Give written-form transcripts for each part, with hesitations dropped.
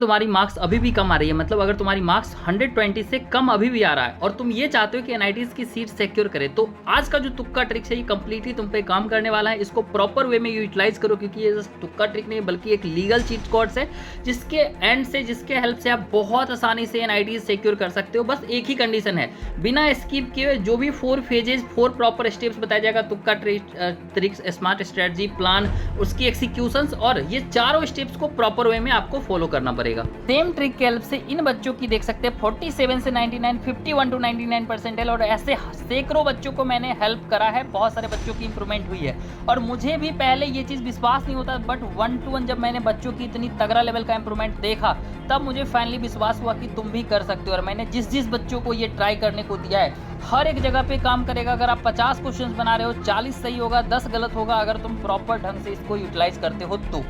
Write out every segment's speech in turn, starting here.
तुम्हारी मार्क्स अभी भी कम आ रही है, मतलब अगर तुम्हारी मार्क्स 120 से कम अभी भी आ रहा है और तुम ये चाहते हो कि एनआईटीज की सीट सिक्योर करे, तो आज का जो तुक्का ट्रिक है ये कंप्लीटली तुम पे काम करने वाला है। इसको प्रॉपर वे में यूटिलाइज करो, क्योंकि ये तुक्का ट्रिक नहीं बल्कि एक लीगल चीट कोड्स है जिसके एंड से, जिसके हेल्प से आप बहुत आसानी से एनआईटीज सिक्योर कर सकते हो। बस एक ही कंडीशन है, बिना स्किप किए जो भी 4 फेजेस 4 प्रॉपर स्टेप्स बताया जाएगा, तुक्का ट्रिक्स, स्मार्ट स्ट्रेटजी, प्लान, उसकी एक्सिक्यूशंस, और ये चारों स्टेप्स को प्रॉपर वे में आपको फॉलो करना पड़ेगा। सेम ट्रिक के हेल्प से इन बच्चों की देख सकते हैं 47 से 99, 51 टू 99 परसेंटाइल, और ऐसे सैकड़ों बच्चों को मैंने हेल्प करा है, बहुत सारे बच्चों की इंप्रूवमेंट हुई है। और मुझे भी पहले ये चीज़ विश्वास नहीं होता, बट 1 to 1 जब मैंने बच्चों की इतनी तगड़ा लेवल का इंप्रूवमेंट देखा, तब मुझे फाइनली विश्वास हुआ कि तुम भी कर सकते हो। और मैंने जिस जिस बच्चों को ये ट्राई करने को दिया है, हर एक जगह पे काम करेगा। अगर आप 50 क्वेश्चन बना रहे हो, 40 सही होगा, 10 गलत होगा, अगर तुम प्रॉपर ढंग से इसको यूटिलाइज करते हो तो।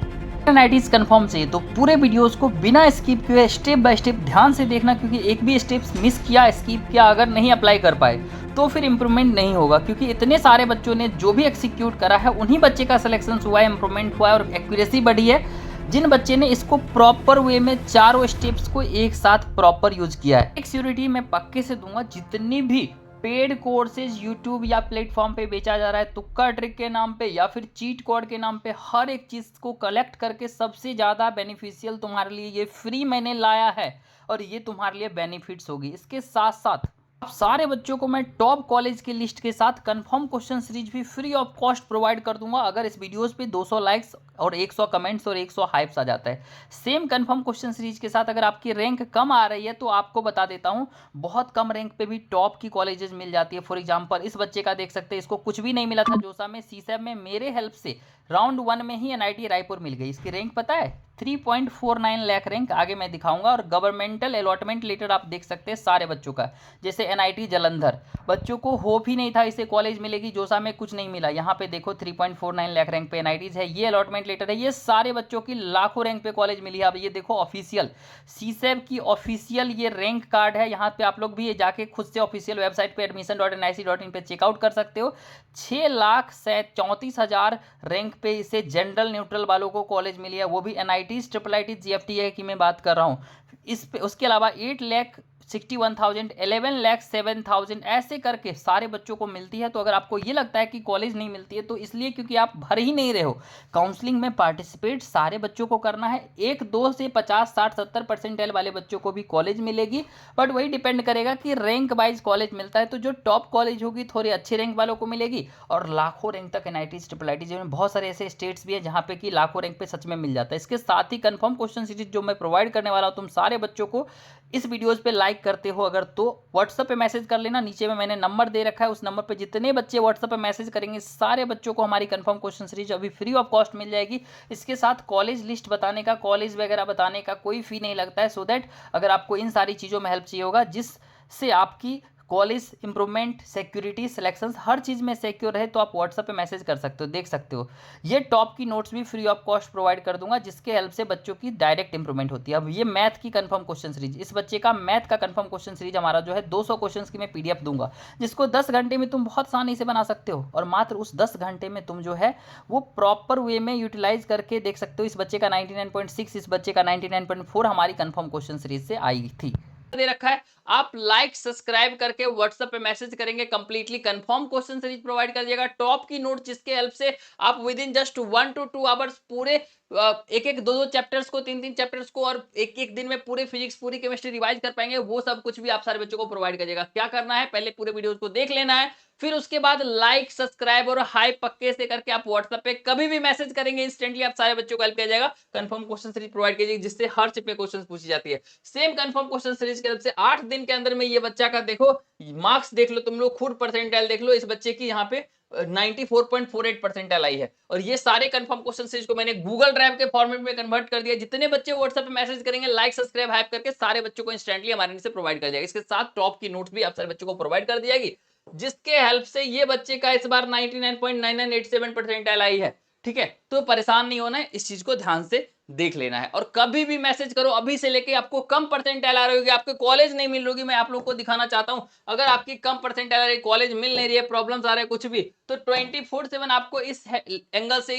एनआईटीज कंफर्म चाहिए तो पूरे वीडियोस को बिना स्किप किए स्टेप बाय स्टेप ध्यान से देखना, क्योंकि एक भी स्टेप्स मिस किया, स्किप किया, अगर नहीं अप्लाई कर पाए तो फिर इंप्रूवमेंट नहीं होगा। क्योंकि इतने सारे बच्चों ने जो भी एक्सिक्यूट करा है, उन्हीं बच्चे का सिलेक्शन हुआ है, इंप्रूवमेंट हुआ है और एक्यूरेसी बढ़ी है, जिन बच्चे ने इसको प्रॉपर वे में चारों स्टेप्स को एक साथ प्रॉपर यूज किया है। एक सिक्योरिटी मैं पक्के से दूंगा, जितनी भी पेड कोर्सेज यूट्यूब या प्लेटफॉर्म पे बेचा जा रहा है तुक्का ट्रिक के नाम पे या फिर चीट कोड के नाम पे, हर एक चीज को कलेक्ट करके सबसे ज्यादा बेनिफिशियल तुम्हारे लिए ये फ्री मैंने लाया है, और ये तुम्हारे लिए बेनिफिट्स होगी। इसके साथ साथ आप सारे बच्चों को मैं टॉप कॉलेज की लिस्ट के साथ कंफर्म क्वेश्चन सीरीज भी फ्री ऑफ कॉस्ट प्रोवाइड कर दूंगा, अगर इस वीडियोस पे 200 लाइक्स और 100 कमेंट्स और 100 हाइप्स आ जाता है। सेम कंफर्म क्वेश्चन सीरीज के साथ अगर आपकी रैंक कम आ रही है तो आपको बता देता हूं, बहुत कम रैंक पे भी टॉप की कॉलेजेस मिल जाती है। फॉर एग्जांपल इस बच्चे का देख सकते हैं, इसको कुछ भी नहीं मिला था जोसा में, सीसैब में मेरे हेल्प से राउंड 1 में ही एनआईटी रायपुर मिल गई। इसकी रैंक पता है 3.49 लाख रैंक, आगे मैं दिखाऊंगा। और गवर्नमेंटल अलॉटमेंट लेटर आप देख सकते हैं सारे बच्चों का, जैसे एनआईटी जालंधर, बच्चों को होप ही नहीं था इसे कॉलेज मिलेगी, जोसा में कुछ नहीं मिला, यहाँ पे देखो 3.49 लाख रैंक पे एनआईटीज है, ये अलॉटमेंट लेटर है। ये सारे बच्चों की लाखों रैंक पे कॉलेज मिली है। अब ये देखो ऑफिशियल सीसैब की ऑफिशियल ये रैंक कार्ड है, यहाँ पे आप लोग भी जाके खुद से ऑफिशियल वेबसाइट पे admission.nic.in पे चेकआउट कर सकते हो। 6,34,000 रैंक पे इसे जनरल न्यूट्रल वालों को कॉलेज मिली है, वो भी एनआईटी, ट्रिपल आईटी, जीएफटी की मैं बात कर रहा हूँ। इस पे उसके अलावा 8,61,000, 11,07,000 ऐसे करके सारे बच्चों को मिलती है। तो अगर आपको ये लगता है कि कॉलेज नहीं मिलती है तो इसलिए क्योंकि आप भर ही नहीं रहे हो। काउंसलिंग में पार्टिसिपेट सारे बच्चों को करना है, 1-2 से 50, 60, 70 परसेंटाइल वाले बच्चों को भी कॉलेज मिलेगी, बट वही डिपेंड करेगा कि रैंक वाइज कॉलेज मिलता है। तो जो टॉप कॉलेज होगी थोड़ी अच्छे रैंक वालों को मिलेगी, और लाखों रैंक तक एनआईटी, ट्रिपल आईटी में बहुत सारे ऐसे स्टेट्स भी हैं जहाँ पे कि लाखों रैंक पे सच में मिल जाता है। इसके साथ ही कंफर्म क्वेश्चन सीरीज जो मैं प्रोवाइड करने वाला हूँ तुम सारे बच्चों को, इस वीडियोस पे लाइक करते हो अगर तो व्हाट्सएप पे मैसेज कर लेना, नीचे में मैंने नंबर दे रखा है, उस नंबर पे जितने बच्चे व्हाट्सएप पे मैसेज करेंगे सारे बच्चों को हमारी कंफर्म क्वेश्चन सीरीज अभी फ्री ऑफ कॉस्ट मिल जाएगी। इसके साथ कॉलेज लिस्ट बताने का, कॉलेज वगैरह बताने का कोई फी नहीं लगता है, सो दैट अगर आपको इन सारी चीज़ों में हेल्प चाहिए होगा जिससे आपकी कॉलेज इंप्रूवमेंट, सिक्योरिटी, सिलेक्शंस हर चीज़ में सिक्योर रहे, तो आप व्हाट्सएप पे मैसेज कर सकते हो, देख सकते हो। ये टॉप की नोट्स भी फ्री ऑफ कॉस्ट प्रोवाइड कर दूंगा, जिसके हेल्प से बच्चों की डायरेक्ट इंप्रूवमेंट होती है। अब ये मैथ की कंफर्म क्वेश्चन सीरीज, इस बच्चे का मैथ का कंफर्म क्वेश्चन सीरीज हमारा जो है 200 क्वेश्चन की मैं पीडीएफ दूंगा, जिसको 10 घंटे में तुम बहुत आसानी से बना सकते हो, और मात्र उस 10 घंटे में तुम जो है वो प्रॉपर वे में यूटिलाइज करके देख सकते हो। इस बच्चे का 99.6, इस बच्चे का 99.4 हमारी कंफर्म क्वेश्चन सीरीज से आई थी। दे रखा है, आप लाइक सब्सक्राइब करके व्हाट्सएप पे मैसेज करेंगे, completely confirm question series provide कर दिएगा, टॉप की नोट जिसके हेल्प से आप with in just 1 to 2 hours पूरे एक एक 2 चैप्टर्स को, 3 चैप्टर्स को, और एक एक दिन में पूरे फिजिक्स, पूरी केमिस्ट्री रिवाइज कर पाएंगे। वो सब कुछ भी आप सारे बच्चों को प्रोवाइड करिएगा। क्या करना है, पहले पूरे वीडियोस को देख लेना है, फिर उसके बाद लाइक, सब्सक्राइब और हाई पक्के से करके आप व्हाट्सएप पे कभी भी मैसेज करेंगे, इंस्टेंटली आप सारे बच्चों को हेल्प किया जाएगा। कंफर्म क्वेश्चन सीरीज प्रोवाइड कीजिए, जिससे हर चिप में क्वेश्चन पूछी जाती है। सेम कंफर्म क्वेश्चन सीरीज की हेल्प से 8 दिन के अंदर में ये बच्चा का देखो मार्क्स देख लो, तुम लोग खुद परसेंटाइल देख लो, इस बच्चे की यहाँ पे 94.48 परसेंटाइल आई है। और ये सारे कंफर्म क्वेश्चन सीरीज को मैंने गूगल ड्राइव के फॉर्मेट में कन्वर्ट कर दिया। जितने बच्चे व्हाट्सएप पे मैसेज करेंगे, लाइक, सब्सक्राइब, हाइप करके सारे बच्चों को इंस्टेंटली हमारे से प्रोवाइड कर जाएगा। इसके साथ टॉप की नोट्स भी आप सारे बच्चों को प्रोवाइड कर दी जाएगी, जिसके हेल्प से ये बच्चे का इस बार 99.9987 परसेंटाइल आई है। ठीक है, तो परेशान नहीं होना है, इस चीज को ध्यान से देख लेना है। और कभी भी मैसेज करो, अभी से लेके आपको कम परसेंटाइल आ रही होगी, आपको कॉलेज नहीं मिल रही, मैं आप लोग को दिखाना चाहता हूं, अगर आपकी कम परसेंटाइल आ रही, कॉलेज मिल नहीं रही है, प्रॉब्लम्स आ रहे हैं कुछ भी, तो 24/7 आपको इस एंगल से,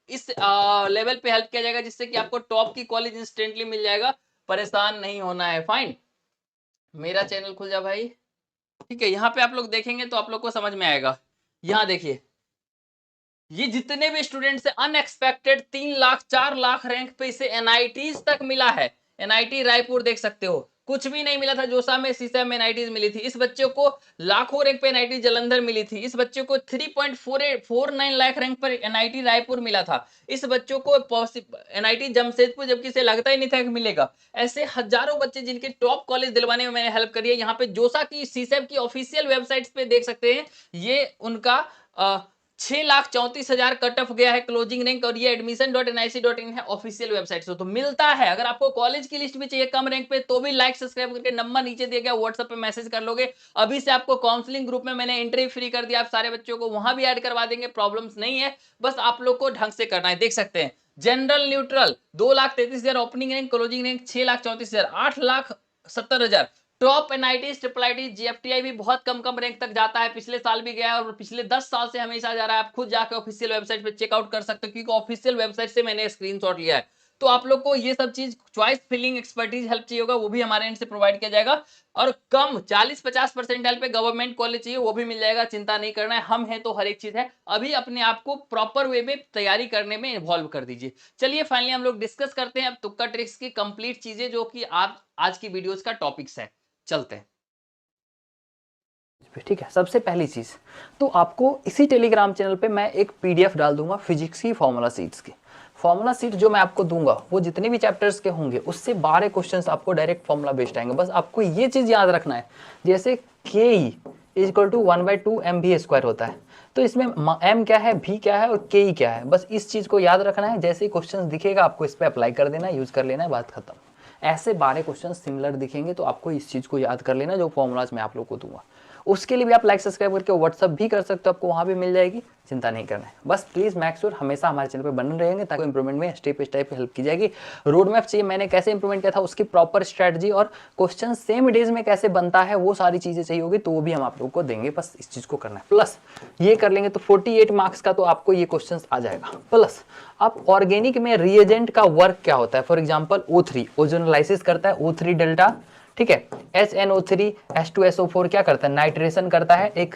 इस लेवल पे हेल्प किया जाएगा, जिससे कि आपको टॉप की कॉलेज इंस्टेंटली मिल जाएगा। परेशान नहीं होना है। फाइन, मेरा चैनल खुल जा भाई। ठीक है, यहाँ पे आप लोग देखेंगे तो आप लोग को समझ में आएगा। यहाँ देखिए, ये जितने भी स्टूडेंट्स हैं अनएक्सपेक्टेड 3 लाख 4 लाख रैंक पे इसे एनआईटीज तक मिला है। एनआईटी रायपुर देख सकते हो, कुछ भी नहीं मिला था जोसा में, सीसा में एनआईटीज मिली थी। इस बच्चे को लाखों रैंक पे एनआईटी जलंधर मिली थी। इस बच्चे को 3.49 लाख रैंक पर एनआईटी रायपुर मिला था। इस बच्चों को एनआईटी जमशेदपुर, जबकि इसे लगता ही नहीं था कि मिलेगा। ऐसे हजारों बच्चे जिनके टॉप कॉलेज दिलवाने में मैंने हेल्प करी है। यहाँ पे जोसा की सीसैब की ऑफिशियल वेबसाइट्स पे देख सकते हैं, ये उनका 6,34,000 कट ऑफ गया है क्लोजिंग रैंक, और ये admission.nic.in है ऑफिशियल वेबसाइट से। तो मिलता है, अगर आपको कॉलेज की लिस्ट भी चाहिए कम रैंक पे तो भी लाइक सब्सक्राइब करके नंबर नीचे दिया गया व्हाट्सएप पे मैसेज कर लोगे। अभी से आपको काउंसलिंग ग्रुप में मैंने एंट्री फ्री कर दिया, आप सारे बच्चों को वहां भी ऐड करवा देंगे, प्रॉब्लम्स नहीं है। बस आप लोग को ढंग से करना है। देख सकते हैं general neutral 2,33,000 opening rank, closing rank 6,34,000, 8,70,000। Top NIT triple IT GFTI भी बहुत कम कम रैंक तक जाता है, पिछले साल भी गया है और पिछले 10 साल से हमेशा जा रहा है। आप खुद जाकर ऑफिशियल वेबसाइट पे चेकआउट कर सकते हो, क्योंकि ऑफिशियल वेबसाइट से मैंने स्क्रीनशॉट लिया है। तो आप लोग को ये सब चीज चॉइस फिलिंग एक्सपर्टीज हेल्प चाहिए होगा, वो भी हमारे एंड से प्रोवाइड किया जाएगा। और कम 40-50% पे गवर्नमेंट कॉलेज चाहिए, वो भी मिल जाएगा, चिंता नहीं करना है। हम हैं तो हर एक चीज है। अभी अपने आप को प्रॉपर वे में तैयारी करने में इन्वॉल्व कर दीजिए। चलिए फाइनली हम लोग डिस्कस करते हैं अब तुक्का ट्रिक्स की कंप्लीट चीजें, जो कि आप आज की वीडियोस का टॉपिक्स है। चलते हैं। ठीक है, सबसे पहली चीज़ तो आपको इसी टेलीग्राम चैनल पे मैं एक पीडीएफ डाल दूंगा फिजिक्स की फॉर्मूला सीट्स की। फॉर्मूला सीट जो मैं आपको दूंगा वो जितने भी चैप्टर्स के होंगे उससे 12 क्वेश्चंस आपको डायरेक्ट फॉर्मूला बेस्ड आएंगे। बस आपको ये चीज़ याद रखना है, जैसे के ई इक्वल टू 1/2 mv² होता है, तो इसमें m क्या है, v क्या है और के ई क्या है, बस इस चीज़ को याद रखना है। जैसे ही क्वेश्चन दिखेगा आपको इस पर अप्लाई कर देना है, यूज़ कर लेना है, बात खत्म। ऐसे 12 क्वेश्चन सिमिलर दिखेंगे तो आपको इस चीज़ को याद कर लेना जो फॉर्मूलाज मैं आप लोग को दूंगा। उसके लिए भी आप लाइक सब्सक्राइब करके व्हाट्सअप भी कर सकते हो, आपको वहाँ भी मिल जाएगी, चिंता नहीं करना है। बस प्लीज़ मेक श्योर हमेशा हमारे चैनल पे बने रहेंगे ताकि इंप्रूवमेंट में स्टेप स्टेप हेल्प की जाएगी। रोड मैप चाहिए मैंने कैसे इंप्रूवमेंट किया था उसकी प्रॉपर स्ट्रैटेजी, और क्वेश्चन सेम डेज में कैसे बनता है वो सारी चीज़ें चाहिए होगी, तो वो भी हम आप लोगों को देंगे। बस इस चीज़ को करना है। प्लस ये कर लेंगे तो 48 मार्क्स का तो आपको ये क्वेश्चन आ जाएगा। प्लस आप ऑर्गेनिक में रिएजेंट का वर्क क्या होता है, फॉर एग्जाम्पल O3 ओजोनलाइसिस करता है, O3 डेल्टा, ठीक है। HNO3 H2SO4 क्या करता है, नाइट्रेशन करता है, एक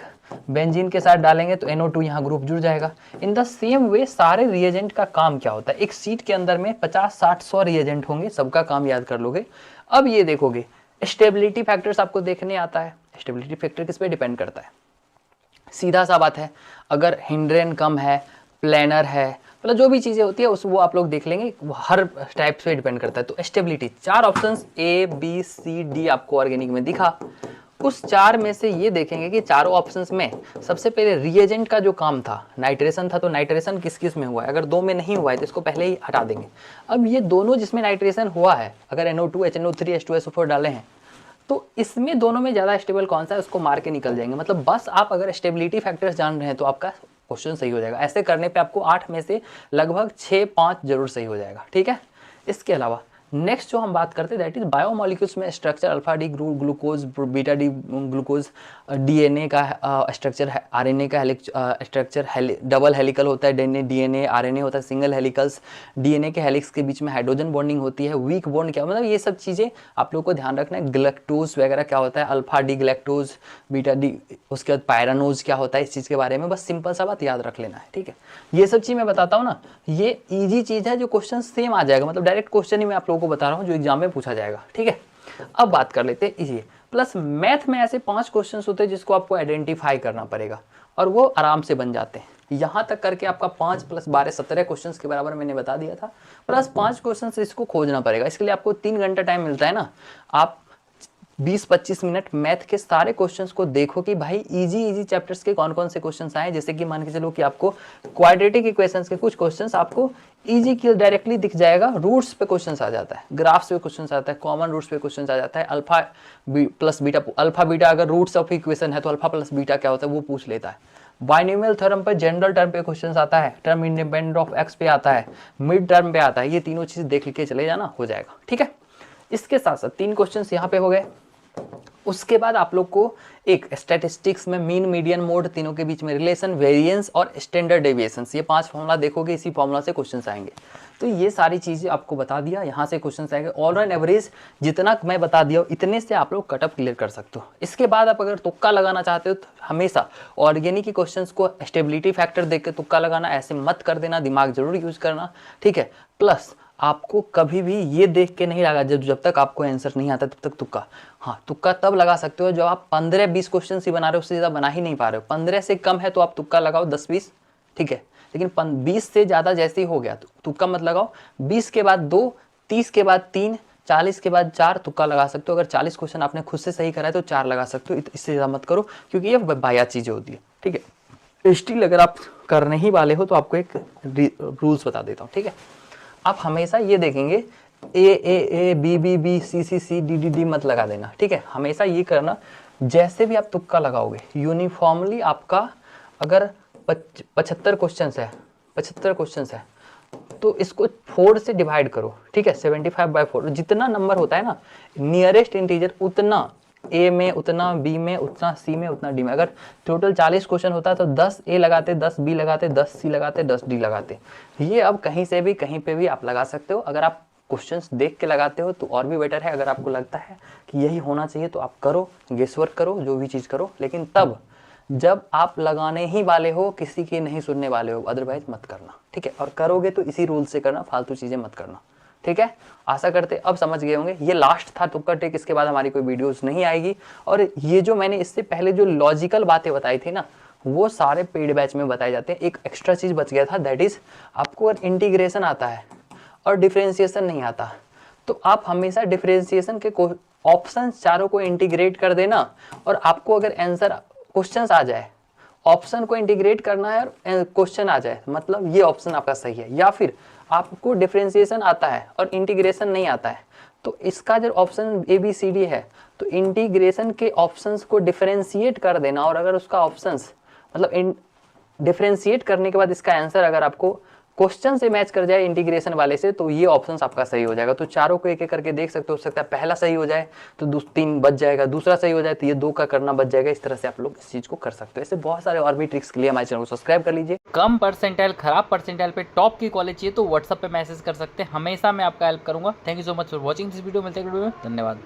बेंजीन के साथ डालेंगे तो NO2 यहाँ ग्रुप जुड़ जाएगा। इन द सेम वे सारे रिएजेंट का काम क्या होता है, एक सीट के अंदर में 50-60-100 रिएजेंट होंगे, सबका काम याद कर लोगे। अब ये देखोगे स्टेबिलिटी फैक्टर्स आपको देखने आता है। स्टेबिलिटी फैक्टर किस पे डिपेंड करता है, सीधा सा बात है, अगर हिंड्रेन कम है, प्लानर है, मतलब जो भी चीज़ें होती है उस वो आप लोग देख लेंगे, वो हर टाइप पे डिपेंड करता है। तो stability 4 options A B C D आपको ऑर्गेनिक में दिखा, उस 4 में से ये देखेंगे कि चारों ऑप्शंस में सबसे पहले रिएजेंट का जो काम था नाइट्रेशन था, तो नाइट्रेशन किस किस में हुआ है, अगर 2 में नहीं हुआ है तो इसको पहले ही हटा देंगे। अब ये दोनों जिसमें नाइट्रेशन हुआ है, अगर NO2 HNO3 H2SO4 डाले हैं तो इसमें दोनों में ज़्यादा स्टेबल कौन सा है उसको मार के निकल जाएंगे। मतलब बस आप अगर स्टेबिलिटी फैक्टर्स जान रहे हैं तो आपका क्वेश्चन सही हो जाएगा। ऐसे करने पे आपको 8 में से लगभग 6-5 जरूर सही हो जाएगा, ठीक है। इसके अलावा नेक्स्ट जो हम बात करते हैं दैट इज बायोमोलिक्यूल्स में structure, alpha D glucose, beta D glucose, DNA का स्ट्रक्चर, आरएनए का स्ट्रक्चर डबल हेलिकल होता है, डीएनए आरएनए होता है सिंगल हेलिकल्स, डीएनए के हेलिक्स के बीच में हाइड्रोजन बॉन्डिंग होती है, वीक बॉन्ड क्या, मतलब ये सब चीज़ें आप लोग को ध्यान रखना है। ग्लैक्टोज वगैरह क्या होता है, alpha D galactose, beta D, उसके बाद पायरानोज क्या होता है, इस चीज़ के बारे में बस सिंपल सा बात याद रख लेना है, ठीक है। ये सब चीज़ मैं बताता हूँ ना, ये ईजी चीज़ है जो क्वेश्चन सेम आ जाएगा, मतलब डायरेक्ट क्वेश्चन ही मैं आप लोगों को बता रहा हूँ जो एग्जाम में पूछा जाएगा, ठीक है। अब बात कर लेते हैं इजी। प्लस मैथ में ऐसे 5 क्वेश्चंस होते हैं जिसको आपको आइडेंटिफाई करना पड़ेगा और वो आराम से बन जाते हैं। यहाँ तक करके आपका 5 + 12 17 क्वेश्चंस के बराबर मैंने बता दिया था, प्लस 5 क्वेश्चंस इसको खोजना पड़ेगा। इसके लिए आपको 3 घंटा टाइम मिलता है ना, आप 20-25 मिनट मैथ के सारे क्वेश्चंस को देखो कि भाई इजी चैप्टर्स के कौन कौन से क्वेश्चंस आए। जैसे कि मान के चलो कि आपको क्वाड्रेटिक इक्वेशंस के कुछ क्वेश्चंस आपको इजी के डायरेक्टली दिख जाएगा, रूट्स पे क्वेश्चंस आ जाता है, ग्राफ्स पे क्वेश्चंस आता है, कॉमन रूट्स पे क्वेश्चंस आ जाता है, alpha plus beta, alpha beta अगर रूट्स ऑफ इक्वेशन है तो अल्फा प्लस बीटा क्या होता है वो पूछ लेता है। बाइनोमियल थ्योरम पर जनरल टर्म पे क्वेश्चंस आता है, टर्म इंडिपेंडेंट ऑफ एक्स पे आता है, मिड टर्म पे आता है, ये तीनों चीज देख के चले जाना, हो जाएगा, ठीक है। इसके साथ साथ 3 क्वेश्चंस यहाँ पे हो गए। उसके बाद आप लोग को एक स्टैटिस्टिक्स में मीन, मीडियन, मोड, तीनों के बीच में रिलेशन, वेरिएंस और स्टैंडर्ड डेविएशंस, ये 5 फॉर्मूला देखोगे, इसी फॉर्मूला से क्वेश्चंस आएंगे। तो ये सारी चीज़ें आपको बता दिया, यहाँ से क्वेश्चंस आएंगे। ऑल एंड एवरेज जितना मैं बता दिया इतने से आप लोग कटअप क्लियर कर सकते हो। इसके बाद आप अगर तुक्का लगाना चाहते हो तो हमेशा ऑर्गेनिक के क्वेश्चंस को स्टेबिलिटी फैक्टर देख के तुक्का लगाना, ऐसे मत कर देना, दिमाग जरूर यूज करना, ठीक है। प्लस आपको कभी भी ये देख के नहीं लगा जब तक आपको आंसर नहीं आता तब तक तुक्का, हाँ तुक्का तब लगा सकते हो जब आप 15-20 क्वेश्चन ही बना रहे हो, उससे ज़्यादा बना ही नहीं पा रहे हो। 15 से कम है तो आप तुक्का लगाओ 10-20, ठीक है, लेकिन 20 से ज़्यादा जैसे ही हो गया तो तुक्का मत लगाओ। 20 के बाद 2, 30 के बाद 3, 40 के बाद 4 तुक्का लगा सकते हो। अगर 40 क्वेश्चन आपने खुद से सही करा है तो 4 लगा सकते हो, इससे ज़्यादा मत करो क्योंकि ये बाया चीज़ें होती है, ठीक है। स्टिल अगर आप करने ही वाले हो तो आपको एक रूल्स बता देता हूँ, ठीक है। आप हमेशा ये देखेंगे A B B B C C C D D D मत लगा देना, ठीक है। हमेशा ये करना, जैसे भी आप तुक्का लगाओगे यूनिफॉर्मली आपका अगर 75 क्वेश्चंस है, 75 क्वेश्चंस है तो इसको 4 से डिवाइड करो, ठीक है। 75/4 जितना नंबर होता है ना, नियरेस्ट इंटीजर उतना ए में, उतना बी में, उतना सी में, उतना डी में। अगर टोटल 40 क्वेश्चन होता है तो 10 ए लगाते, 10 बी लगाते, 10 सी लगाते, 10 डी लगाते। ये अब कहीं से भी कहीं पे भी आप लगा सकते हो। अगर आप क्वेश्चंस देख के लगाते हो तो और भी बेटर है। अगर आपको लगता है कि यही होना चाहिए तो आप करो, गेसवर्क करो, जो भी चीज़ करो, लेकिन तब जब आप लगाने ही वाले हो, किसी की नहीं सुनने वाले हो, अदरवाइज मत करना, ठीक है। और करोगे तो इसी रूल से करना, फालतू चीज़ें मत करना, ठीक है। आशा करते अब समझ गए होंगे। ये लास्ट था तुक्का टेक, इसके बाद हमारी कोई वीडियोस नहीं आएगी। और ये जो मैंने इससे पहले जो लॉजिकल बातें बताई थी ना, वो सारे पेड बैच में बताए जाते हैं। एक एक्स्ट्रा चीज़ बच गया था, दैट इज़ आपको अगर इंटीग्रेशन आता है और डिफ्रेंशिएशन नहीं आता तो आप हमेशा डिफ्रेंशिएशन के ऑप्शन चारों को इंटीग्रेट कर देना, और आपको अगर आंसर क्वेश्चन आ जाए, ऑप्शन को इंटीग्रेट करना है और क्वेश्चन आ जाए, मतलब ये ऑप्शन आपका सही है। या फिर आपको डिफरेंशिएशन आता है और इंटीग्रेशन नहीं आता है तो इसका जो option A B C D है तो इंटीग्रेशन के ऑप्शंस को डिफरेंशिएट कर देना, और अगर उसका ऑप्शंस मतलब डिफरेंशिएट करने के बाद इसका आंसर अगर आपको क्वेश्चन से मैच कर जाए इंटीग्रेशन वाले से तो ये ऑप्शंस आपका सही हो जाएगा। तो चारों को एक एक करके देख सकते हो सकता है पहला सही हो जाए तो 3 बच जाएगा, दूसरा सही हो जाए तो ये 2 का करना बच जाएगा। इस तरह से आप लोग इस चीज़ को कर सकते हो। ऐसे बहुत सारे और भी ट्रिक्स के लिए हमारे चैनल को सब्सक्राइब कर लीजिए। कम परसेंटाइल, खराब परसेंटाइल पे टॉप की कॉलेज चाहिए तो व्हाट्सएप पे मैसेज कर सकते हैं, हमेशा मैं आपका हेल्प करूंगा। Thank you so much for watching this video. मिलते हैं वीडियो में, धन्यवाद।